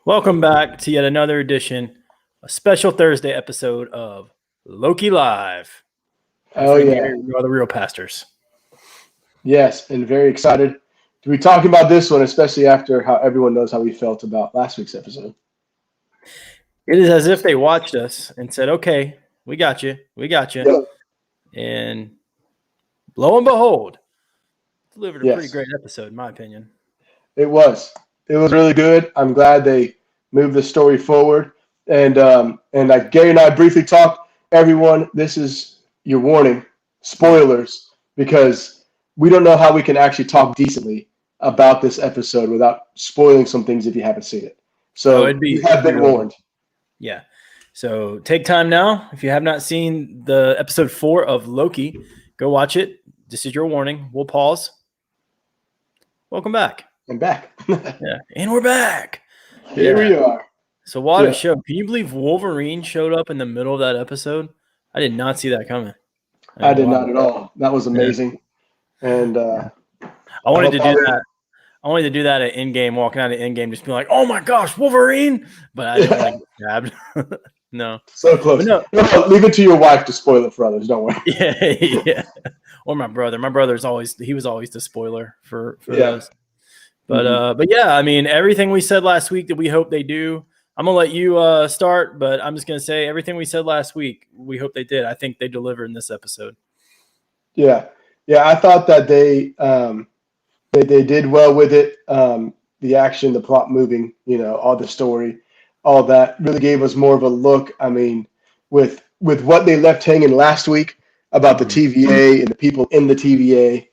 Welcome back to yet another edition, a special Thursday episode of Loki Live. Oh, Efren and yeah. Gary, we are the real pastors. Yes, and very excited to be talking about this one, especially after how everyone knows how we felt about last week's episode. It is as if they watched us and said, okay, we got you. Yep. And lo and behold, delivered a Yes. pretty great episode, in my opinion. It was. It was really good. I'm glad they moved the story forward. And like Gary and I briefly talked, everyone, this is your warning, spoilers, because we don't know how we can actually talk decently about this episode without spoiling some things if you haven't seen it. So you have been warned. Yeah. So take time now. If you have not seen the episode 4 of Loki, go watch it. This is your warning. We'll pause. Welcome back. I'm back. Yeah. And we're back. Here we are. So what a show. Can you believe Wolverine showed up in the middle of that episode? I did not see that coming. I did not at all. That was amazing. Yeah. And I wanted to do that. I wanted to do that at Endgame, walking out of Endgame, just being like, "Oh my gosh, Wolverine!" But I didn't want to get jabbed. No, so close. No, leave it to your wife to spoil it for others. Don't worry. Yeah. Or my brother. My brother's always the spoiler for those. But yeah, I mean, everything we said last week that we hope they do. I'm gonna let you start, but I'm just gonna say everything we said last week. We hope they did. I think they delivered in this episode. Yeah. I thought that they did well with it. The action, the plot moving, all the story, all that really gave us more of a look. I mean, with what they left hanging last week about the TVA and the people in the TVA.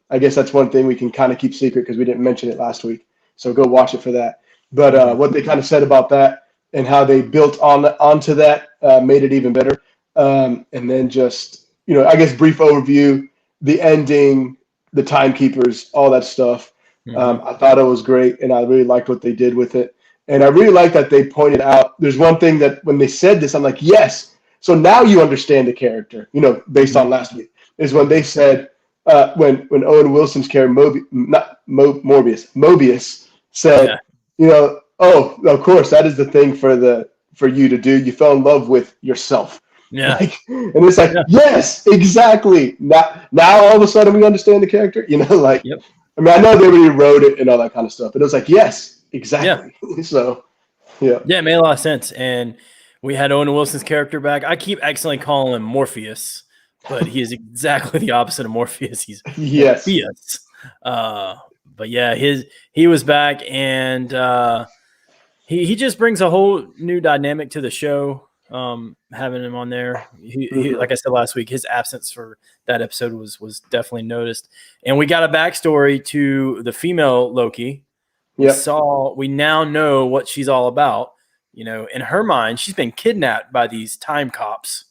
I guess that's one thing we can kind of keep secret because we didn't mention it last week. So go watch it for that. But what they kind of said about that and how they built onto that made it even better. And then just, I guess brief overview, the ending, the timekeepers, all that stuff. I thought it was great, and I really liked what they did with it. And I really like that they pointed out, there's one thing that when they said this, I'm like, yes. So now you understand the character, based on last week, is when they said, when Owen Wilson's character, Mobius said, oh, of course, that is the thing for you to do. You fell in love with yourself. Yeah. And it's like, yes, exactly. Now all of a sudden we understand the character, yep. I mean, I know they already wrote it and all that kind of stuff, but it was like, yes, exactly. Yeah. So, yeah. Yeah, it made a lot of sense. And we had Owen Wilson's character back. I keep accidentally calling him Morpheus, but he is exactly the opposite of Morpheus. He's Morpheus. But yeah, he was back, and he just brings a whole new dynamic to the show. Having him on there, he, like I said last week, his absence for that episode was definitely noticed. And we got a backstory to the female Loki. We now know what she's all about. In her mind, she's been kidnapped by these time cops.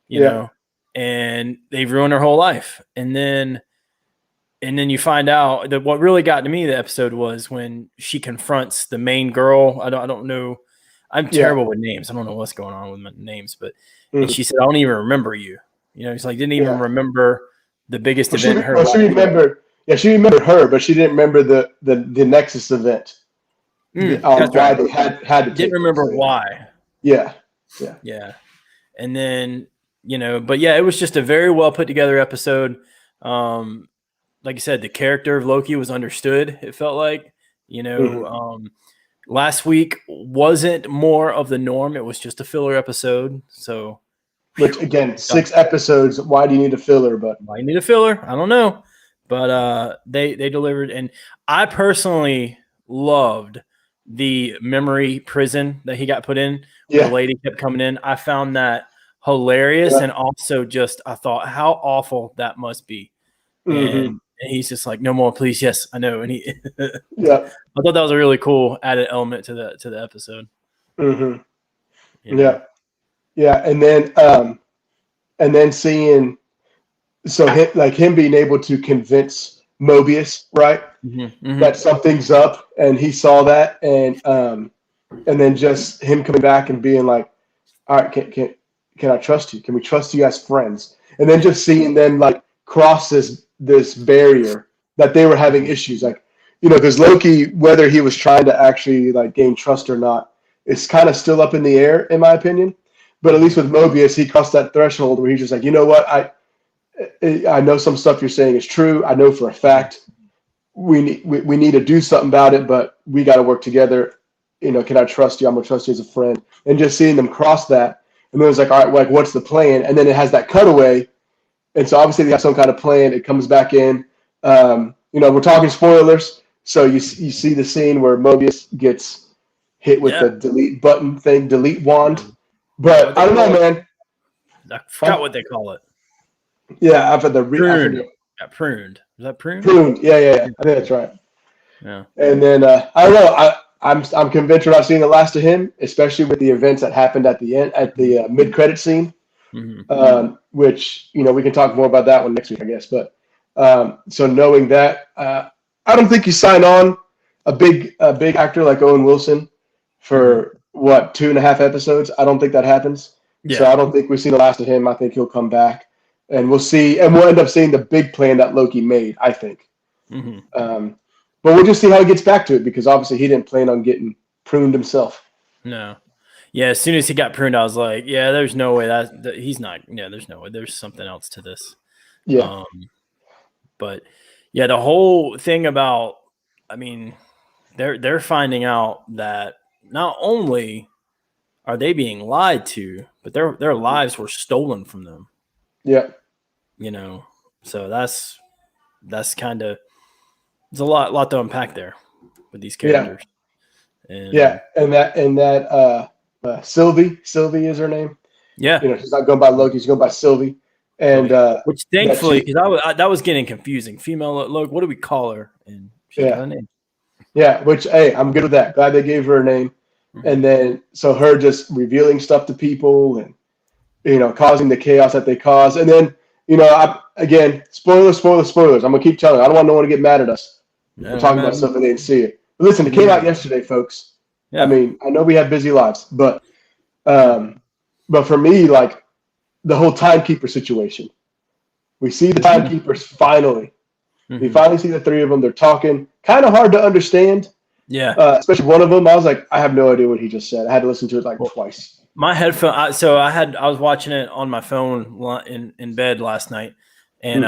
You know, and they've ruined her whole life. And then you find out that what really got to me the episode was when she confronts the main girl. I don't know. I'm terrible with names. I don't know what's going on with my names, but and she said, "I don't even remember you." It's like didn't even remember the biggest event in her life. She remembered. Yeah, she remembered her, but she didn't remember the Nexus event. That's why right. they had to. Didn't remember why. Yeah. And then but yeah, it was just a very well put together episode. Like I said, the character of Loki was understood. It felt like last week wasn't more of the norm. It was just a filler episode. So, which again, 6 episodes. Why do you need a filler? But why you need a filler? I don't know. But they delivered, and I personally loved the memory prison that he got put in. The lady kept coming in. I found that hilarious, and also just I thought how awful that must be. And he's just like, no more, please. Yes, I know. And he, I thought that was a really cool added element to the episode. And then seeing, him being able to convince Mobius, right, that something's up, and he saw that, and then just him coming back and being like, all right, can I trust you? Can we trust you as friends? And then just seeing them cross this barrier that they were having issues. because Loki, whether he was trying to actually like gain trust or not, is kind of still up in the air, in my opinion. But at least with Mobius, he crossed that threshold where he's just like, you know what, I know some stuff you're saying is true. I know for a fact we need to do something about it, but we got to work together. Can I trust you? I'm gonna trust you as a friend. And just seeing them cross that, and then it's like, all right, like what's the plan? And then it has that cutaway, and so obviously they have some kind of plan. It comes back in. We're talking spoilers, so you see the scene where Mobius gets hit with the delete button thing, delete wand. But I don't know, man. I forgot what they call it. Yeah, after the got pruned. Is that pruned? Pruned. Yeah. I think that's right. Yeah. And then I don't know. I'm convinced we're not seeing the last of him, especially with the events that happened at the end, at the mid-credit scene. Mm-hmm. Which we can talk more about that one next week, I guess. But so knowing that, I don't think you sign on a big actor like Owen Wilson for 2.5 episodes. I don't think that happens. Yeah. So I don't think we've seen the last of him. I think he'll come back. And we'll see, and we'll end up seeing the big plan that Loki made, I think. Mm-hmm. But we'll just see how he gets back to it, because obviously he didn't plan on getting pruned himself. No. Yeah, as soon as he got pruned, I was like, yeah, there's no way that he's not. Yeah, there's no way. There's something else to this. Yeah. But yeah, the whole thing about, I mean, they're finding out that not only are they being lied to, but their lives were stolen from them. Yeah. So that's kind of, there's a lot to unpack there with these characters. Yeah. And that Sylvie is her name. Yeah. She's not going by Loki, she's going by Sylvie. And which thankfully, because that was getting confusing. Female Loki, what do we call her? And she's got a name. Yeah, which, hey, I'm good with that. Glad they gave her a name. Mm-hmm. And then so her just revealing stuff to people and causing the chaos that they cause. And then again, spoilers. I'm gonna keep telling you. I don't want no one to get mad at us. We're talking about stuff and they didn't see it. But listen, it came out yesterday, folks. Yeah. I mean, I know we have busy lives, but for me, like the whole timekeeper situation, we see the timekeepers finally. Mm-hmm. We finally see the three of them. They're talking. Kind of hard to understand. Yeah. Especially one of them. I was like, I have no idea what he just said. I had to listen to it twice. My headphone. I was watching it on my phone in bed last night, and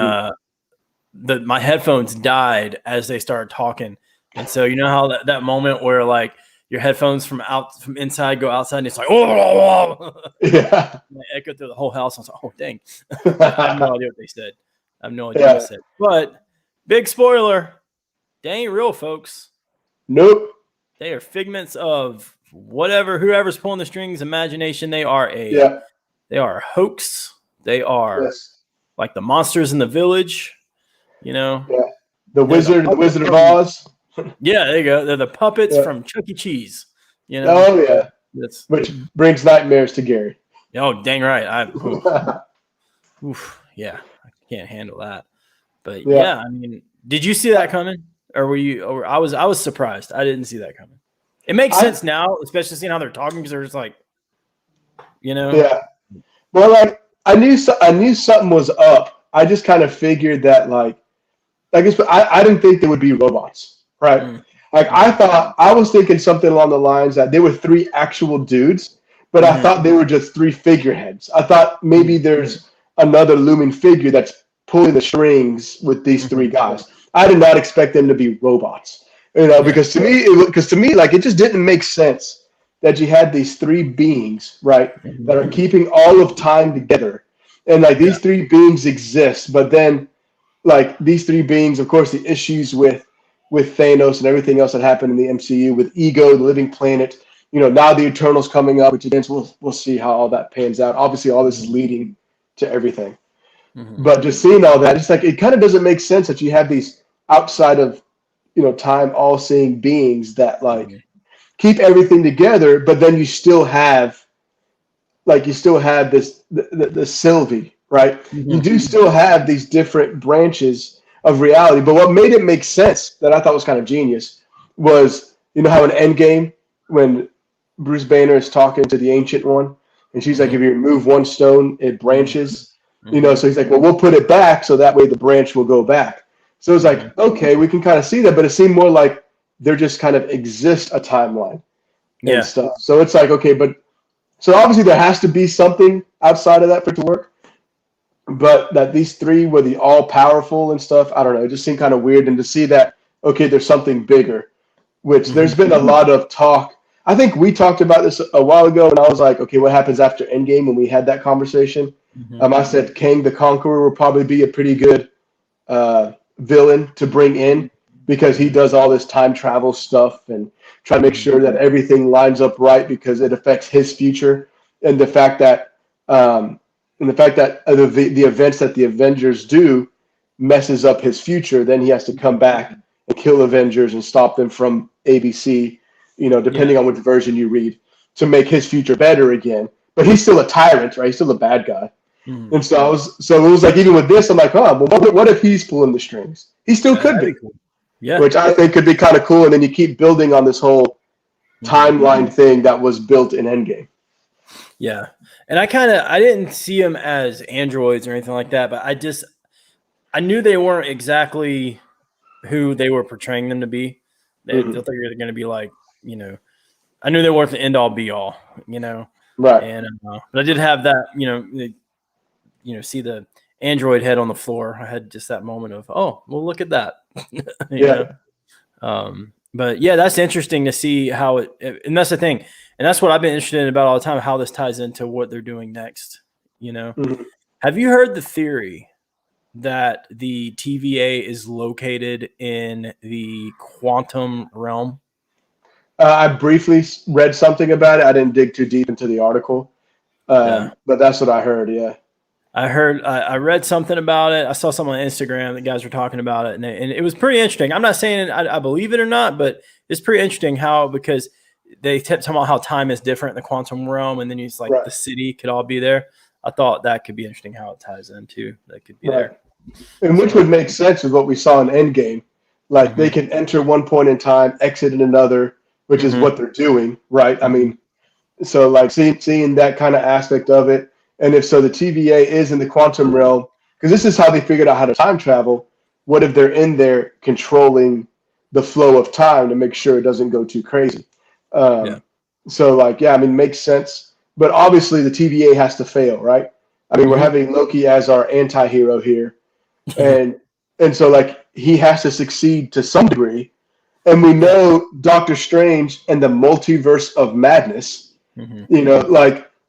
my headphones died as they started talking. And so how that moment where like your headphones from inside go outside, and it's like yeah, and they echo through the whole house. I was like, oh dang, I have no idea what they said. I have no idea what they said. But big spoiler, they ain't real, folks. Nope. They are figments of whoever's pulling the strings, imagination. They are they are a hoax. They are like the monsters in the village, Yeah. The Wizard of Oz. Yeah, there you go. They're the puppets from Chuck E. Cheese. Oh yeah. Which brings nightmares to Gary. Oh, dang right. Yeah, I can't handle that. But yeah, I mean, did you see that coming? Or were you? Or I was surprised. I didn't see that coming. It makes sense now, especially seeing how they're talking, because they're just like, Yeah. Well, like I knew something was up. I just kind of figured that, like, I guess, but I didn't think they would be robots, right? Mm. Like I was thinking something along the lines that they were three actual dudes, but I thought they were just three figureheads. I thought maybe there's another looming figure that's pulling the strings with these three guys. I did not expect them to be robots, because to me, like, it just didn't make sense that you had these three beings, right, that are keeping all of time together, and like these three beings exist, but then like these three beings, of course, the issues with Thanos and everything else that happened in the MCU with Ego, the Living Planet, now the Eternals coming up, which again we'll see how all that pans out. Obviously, all this is leading to everything. But just seeing all that, it's like it kind of doesn't make sense that you have these outside of time all-seeing beings that like keep everything together, but then you still have this the Sylvie, right? You do still have these different branches of reality, but what made it make sense that I thought was kind of genius was how in Endgame when Bruce Banner is talking to the Ancient One, and she's like, if you remove one stone, it branches. So he's like, well, we'll put it back so that way the branch will go back. So it's like, okay, we can kind of see that, but it seemed more like there just kind of exists a timeline and stuff. So it's like, okay, but so obviously there has to be something outside of that for it to work. But that these three were the all powerful and stuff, I don't know. It just seemed kind of weird. And to see that, okay, there's something bigger, which there's been a lot of talk. I think we talked about this a while ago, and I was like, okay, what happens after Endgame when we had that conversation? I said Kang the Conqueror will probably be a pretty good villain to bring in because he does all this time travel stuff and try to make sure that everything lines up right because it affects his future. And the fact that the events that the Avengers do messes up his future, then he has to come back and kill Avengers and stop them from ABC, depending on which version you read, to make his future better again. But he's still a tyrant, right? He's still a bad guy. And so it was like, even with this, I'm like, oh, well, what if he's pulling the strings? He still could be. Cool. Yeah. Which I think could be kind of cool. And then you keep building on this whole timeline thing that was built in Endgame. Yeah. And I didn't see them as androids or anything like that, but I knew they weren't exactly who they were portraying them to be. They thought they were going to be like, I knew they weren't the end all be all, Right. And but I did have that, see the android head on the floor. I had just that moment of, oh, well, look at that. But yeah, that's interesting to see how and that's the thing. And that's what I've been interested in about all the time, how this ties into what they're doing next. Have you heard the theory that the TVA is located in the quantum realm? I briefly read something about it. I didn't dig too deep into the article, but that's what I heard. Yeah. I read something about it. I saw something on Instagram that guys were talking about it, and it was pretty interesting. I'm not saying I believe it or not, but it's pretty interesting because they kept talking about how time is different in the quantum realm, and then it's like the city could all be there. I thought that could be interesting how it ties in too. That could be there. And which would make sense with what we saw in Endgame. Like they can enter one point in time, exit in another, which is what they're doing, right? I mean, so like seeing that kind of aspect of it. And if so, the TVA is in the quantum realm, because this is how they figured out how to time travel. What if they're in there controlling the flow of time to make sure it doesn't go too crazy? So like, makes sense. But obviously the TVA has to fail, right? I mean, we're having Loki as our anti-hero here. And so like he has to succeed to some degree. And we know Doctor Strange and the multiverse of madness,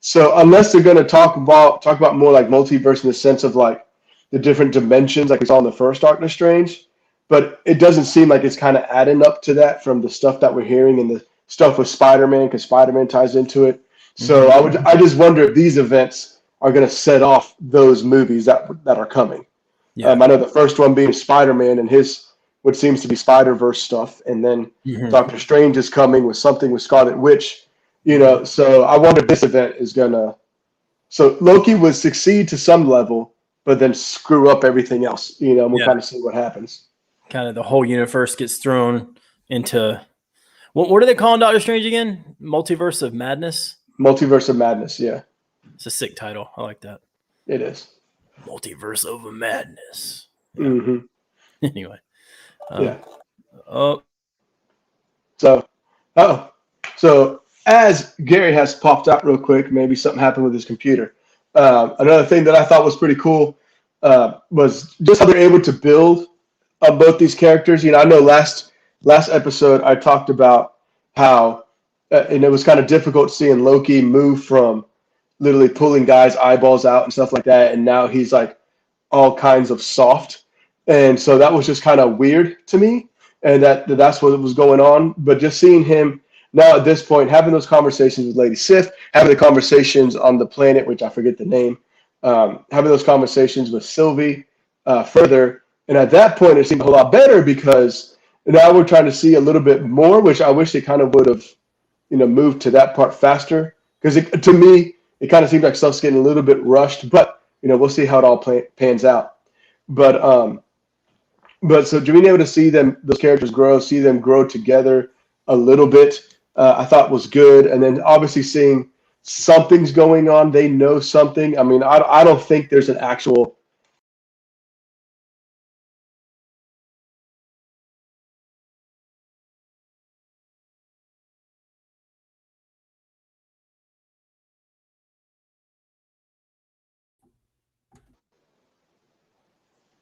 so unless they're going to talk about more like multiverse in the sense of like the different dimensions, like we saw in the first Doctor Strange, but it doesn't seem like it's kind of adding up to that from the stuff that we're hearing and the stuff with Spider-Man, because Spider-Man ties into it. So I just wonder if these events are going to set off those movies that are coming. I know the first one being Spider-Man and his what seems to be Spider-Verse stuff, and then Doctor Strange is coming with something with Scarlet Witch. So I wonder if this event is gonna. So Loki would succeed to some level, but then screw up everything else. We'll kind of see what happens. Kind of the whole universe gets thrown into what are they calling Doctor Strange again? Multiverse of Madness. Multiverse of Madness. Yeah, it's a sick title. I like that. It is. Multiverse of Madness. Anyway. So as Gary has popped out real quick, maybe something happened with his computer. Another thing that I thought was pretty cool was just how they're able to build on both these characters. I know last episode I talked about how, and it was kind of difficult seeing Loki move from literally pulling guys' eyeballs out and stuff like that, and now he's like all kinds of soft. And so that was just kind of weird to me, and that's what was going on. But just seeing him now at this point, having those conversations with Lady Sif, having the conversations on the planet, which I forget the name, having those conversations with Sylvie further. And at that point, it seemed a whole lot better because now we're trying to see a little bit more, which I wish they kind of would have, moved to that part faster. Because to me, it kind of seems like stuff's getting a little bit rushed, but, we'll see how it all pans out. But so being able to see those characters grow, see them grow together a little bit, I thought was good. And then obviously seeing something's going on, they know something. I mean, I don't think there's an actual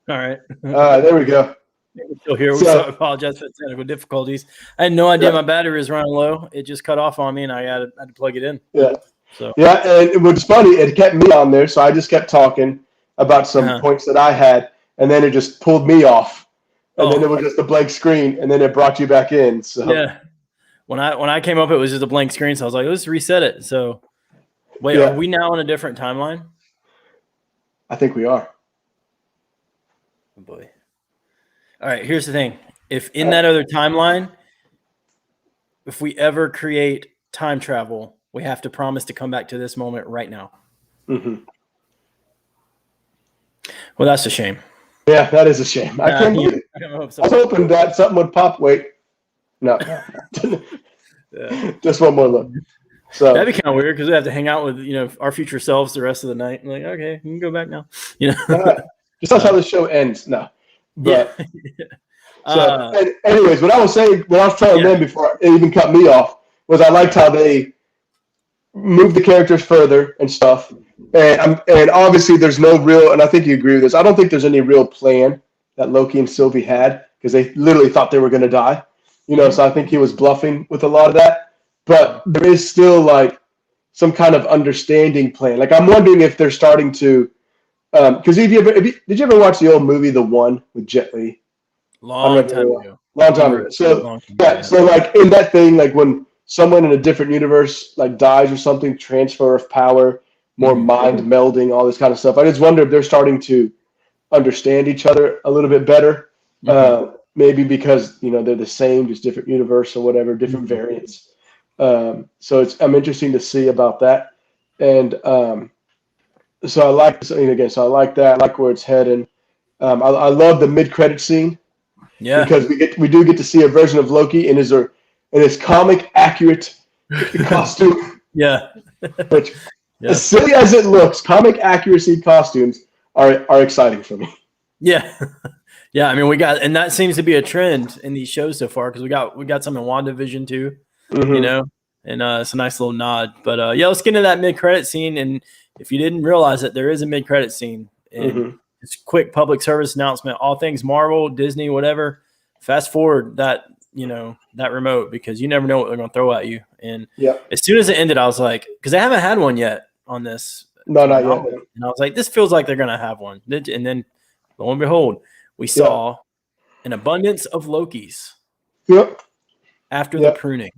All right. There we go. We're still here. So I apologize for the technical difficulties. I had no idea my battery was running low. It just cut off on me, and I had to plug it in. Yeah. So yeah, and it was funny. It kept me on there, so I just kept talking about some points that I had, and then it just pulled me off, and then it was just a blank screen, and then it brought you back in. So yeah, when I came up, it was just a blank screen. So I was like, let's reset it. So wait, are we now on a different timeline? I think we are. Oh boy. All right, here's the thing. If in that other timeline, if we ever create time travel, we have to promise to come back to this moment right now. Mm-hmm. Well, that's a shame. Yeah, that is a shame. I can't believe it. I was hoping that something would pop. Wait. No. Just one more look. So that'd be kind of weird because we have to hang out with our future selves the rest of the night. I'm like, okay, you can go back now. Just that's how the show ends. No. But, yeah. So, anyways, what I was saying, what I was telling them before it even cut me off, was I liked how they moved the characters further and stuff. And obviously there's no real, and I think you agree with this, I don't think there's any real plan that Loki and Sylvie had because they literally thought they were going to die. So I think he was bluffing with a lot of that. But there is still like some kind of understanding plan. Like I'm wondering if they're starting to, because did you ever watch the old movie The One with Jet Li? Long time ago. So so like in that thing, like when someone in a different universe like dies or something, transfer of power, more mind melding, all this kind of stuff. I just wonder if they're starting to understand each other a little bit better. Maybe because they're the same, just different universe or whatever, different variants. So I'm interesting to see about that. And so I like so I like that. I like where it's heading. I love the mid-credit scene. Yeah. Because we do get to see a version of Loki in his comic accurate costume. Yeah. Which as silly as it looks, comic accuracy costumes are exciting for me. Yeah. Yeah, I mean and that seems to be a trend in these shows so far because we got some in WandaVision too, and it's a nice little nod. But let's get into that mid-credit scene. And if you didn't realize it, there is a mid-credit scene. And it's a quick public service announcement. All things Marvel, Disney, whatever. Fast forward that remote because you never know what they're going to throw at you. And as soon as it ended, I was like, because they haven't had one yet on this. No, not yet. And I was like, this feels like they're going to have one. And then, lo and behold, we saw an abundance of Lokis. Yep. After the pruning.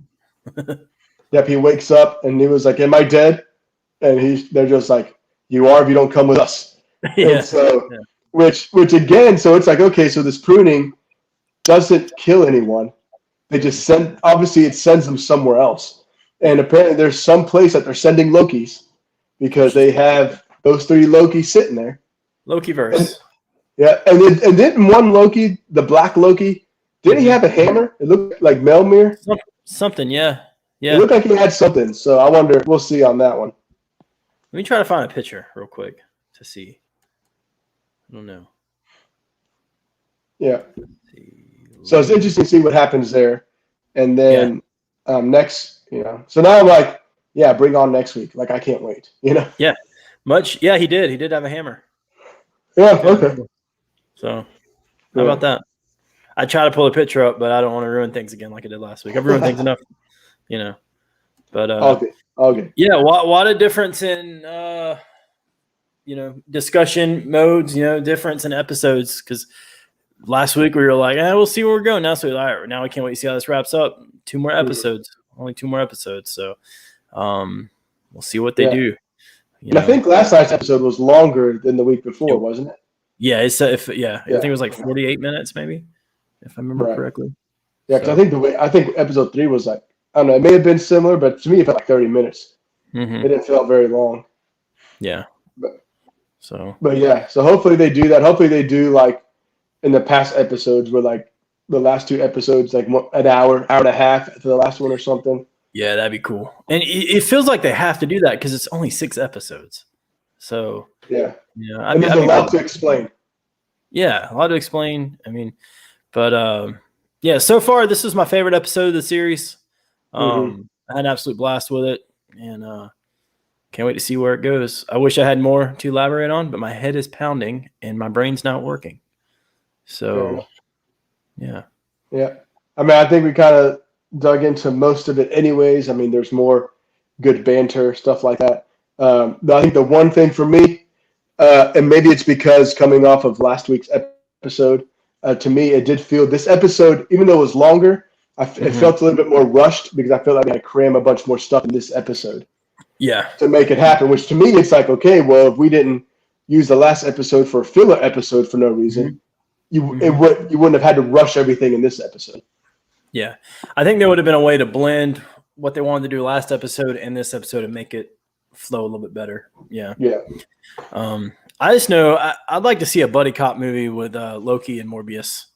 Yep. He wakes up and he was like, "Am I dead?" And they're just like, "You are if you don't come with us." And so, which again, so it's like, okay, so this pruning doesn't kill anyone. They just obviously it sends them somewhere else. And apparently there's some place that they're sending Lokis because they have those 3 Lokis sitting there. Lokiverse. And didn't one Loki, the black Loki, didn't he have a hammer? It looked like Melmir. Something, yeah. It looked like he had something. So I wonder, we'll see on that one. Let me try to find a picture real quick to see. I don't know. Yeah. So it's interesting to see what happens there. And then next, so now I'm like, bring on next week. Like, I can't wait, Yeah. Yeah, he did. He did have a hammer. Yeah, okay. So, how about that? I try to pull a picture up, but I don't want to ruin things again like I did last week. I've ruined things enough, But all good. Yeah, what a difference in discussion modes. Difference in episodes because last week we were like, we'll see where we're going. Now, all right, now we can't wait to see how this wraps up. 2 more episodes, only 2 more episodes. So, we'll see what they do. And I think last night's episode was longer than the week before, wasn't it? Yeah, I think it was like 48 minutes, maybe, if I remember correctly. Yeah, because I think episode 3 was like, I don't know, it may have been similar, but to me it felt like 30 minutes. It didn't feel very long. Yeah. But so hopefully they do that. Hopefully they do like in the past episodes where like the last 2 episodes, like an hour and a half after the last one or something. Yeah, that'd be cool. And it feels like they have to do that because it's only 6 episodes. So and there's a lot to explain. Yeah, a lot to explain. I mean, but so far this is my favorite episode of the series. I had an absolute blast with it, and can't wait to see where it goes. I wish I had more to elaborate on, but my head is pounding and my brain's not working. So, yeah. Yeah. I mean, I think we kind of dug into most of it anyways. I mean, there's more good banter, stuff like that. I think the one thing for me, and maybe it's because coming off of last week's episode, to me, it did feel this episode, even though it was longer, it felt a little bit more rushed because I felt like I had to cram a bunch more stuff in this episode. Yeah. To make it happen, which to me, it's like, okay, well, if we didn't use the last episode for a filler episode for no reason, you wouldn't have had to rush everything in this episode. Yeah. I think there would have been a way to blend what they wanted to do last episode and this episode and make it flow a little bit better. Yeah. Yeah. I just know I'd like to see a buddy cop movie with Loki and Morbius.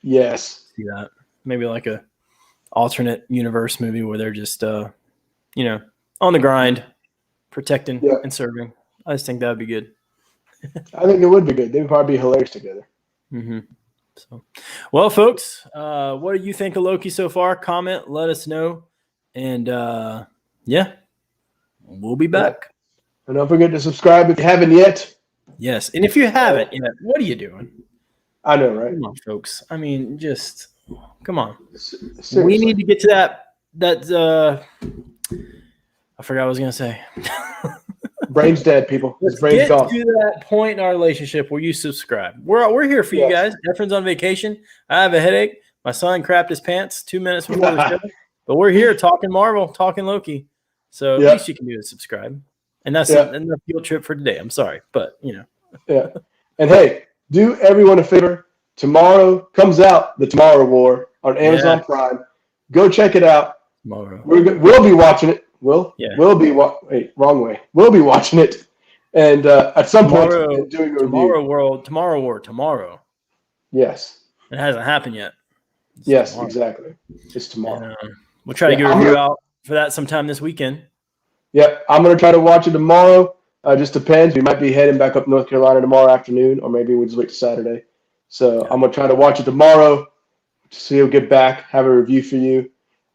Yes. See that. Maybe like a alternate universe movie where they're just, on the grind, protecting and serving. I just think that would be good. I think it would be good. They would probably be hilarious together. So, well, folks, what do you think of Loki so far? Comment, let us know. And, we'll be back. And don't forget to subscribe if you haven't yet. Yes. And if you haven't yet, what are you doing? I know, right? Come on, folks. I mean, just come on. Seriously. We need to get to that I forgot what I was going to say. Brain's dead, people. Let's brain's get gone. to that point in our relationship where you subscribe. We're here for you guys. Efren's on vacation. I have a headache. My son crapped his pants 2 minutes before the show. But we're here talking Marvel, talking Loki. So at least you can do is subscribe. And that's the field trip for today. I'm sorry, but Yeah. And hey, do everyone a favor. Tomorrow comes out The Tomorrow War on Amazon Prime. Go check it out. Tomorrow. We'll be watching it. We'll be wrong way. We'll be watching it, and at some point doing a review. Tomorrow. Yes. It hasn't happened yet. Yes, exactly. It's tomorrow. And, we'll try to get a review out for that sometime this weekend. Yep, I'm gonna try to watch it tomorrow. Just depends. We might be heading back up North Carolina tomorrow afternoon, or maybe we'll just wait till Saturday. So I'm gonna try to watch it tomorrow. So we'll get back, have a review for you.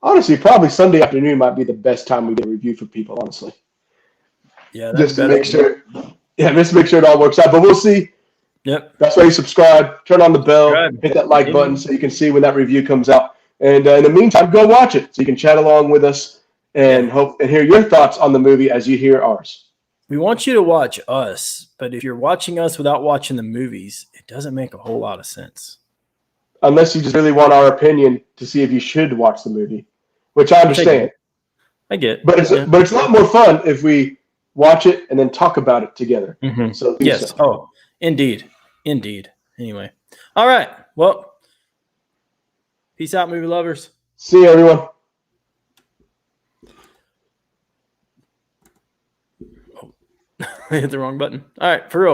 Honestly, probably Sunday afternoon might be the best time we get a review for people, honestly. Yeah, just to make sure it all works out. But we'll see. Yep. That's why you subscribe, turn on the bell, hit that like button so you can see when that review comes out. And in the meantime, go watch it so you can chat along with us and hear your thoughts on the movie as you hear ours. We want you to watch us, but if you're watching us without watching the movies, it doesn't make a whole lot of sense. Unless you just really want our opinion to see if you should watch the movie. Which I understand. I get. But it's a lot more fun if we watch it and then talk about it together. So yes. So. Oh, indeed. Anyway. All right. Well, peace out, movie lovers. See you, everyone. Oh. I hit the wrong button. All right, for real.